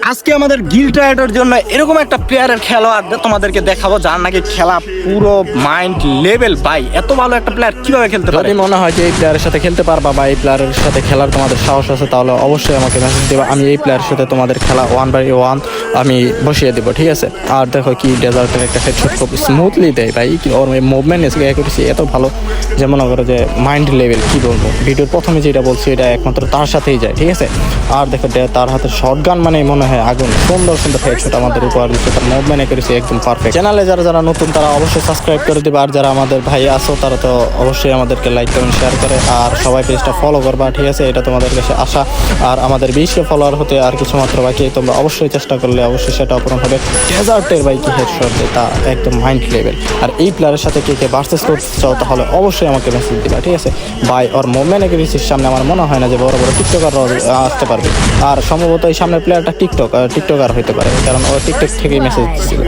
আজকে আমাদের গিল্ড রাইডের জন্য এরকম একটা প্লেয়ারের খেলোয়াড় তোমাদেরকে দেখাবো যার নাকি খেলা পুরো মাইন্ড লেভেল। ভাই এত ভালো একটা প্লেয়ার কিভাবে খেলতে পারে? যদি মনে হয় যে এই প্লেয়ারের সাথে খেলতে পারবা বা এই প্লেয়ারের সাথে খেলার তোমাদের সাহস আছে তাহলে অবশ্যই আমাকে মেসেজ দেবা। আমি এই প্লেয়ারের সাথে তোমাদের খেলা 1v1 আমি বসিয়ে দেবো, ঠিক আছে? আর দেখো কি ডেজার্টের একটা হেডশট খুব স্মুথলি দেয় ভাই, কি ওর মুভমেন্ট করেছি এত ভালো যে মনে করো যে মাইন্ড লেভেল। কি বলবো, ভিডিওর প্রথমে যেটা বলছি এটা একমাত্র তার সাথেই যায়, ঠিক আছে? আর দেখো তার হাতে শর্ট গান মানে মনে হয় আগুন। সুন্দর সুন্দর হেডশট আমাদের উপহার দিচ্ছে, তার মুভমেন্ট করেছে একদম পারফেক্ট। চ্যানেলে যারা নতুন তারা অবশ্যই সাবস্ক্রাইব করে দেবে, আর যারা আমাদের ভাই আসো তারা তো অবশ্যই আমাদেরকে লাইক করেন, শেয়ার করে, আর সবাই পেজটা ফলো করবা, ঠিক আছে? এটা তোমাদের কাছে আশা। আর আমাদের 20কে ফলোয়ার হতে আর কিছু মাত্র বাকি, তোমরা অবশ্যই চেষ্টা করলে অবশ্যই সেটা পূরণ হবে। ডেজার্টের ভাই কি হেডশট দেয়, তা একদম মাইন্ড লেভেল। আর এই প্লেয়ারের সাথে কে ভার্সেস করতে চাও তাহলে অবশ্যই আমাকে মেসেজ দিবা, ঠিক আছে ভাই? ওর মুভমেন্ট একুরেসির সামনে আমার মনে হয় না যে বড় বড় টিকটকাররা আসতে পারবে। আর সম্ভবত এই সামনের প্লেয়ারটা টিকটকার হইতে পারে, কারণ ও টিকটক থেকেই মেসেজ দিচ্ছিল।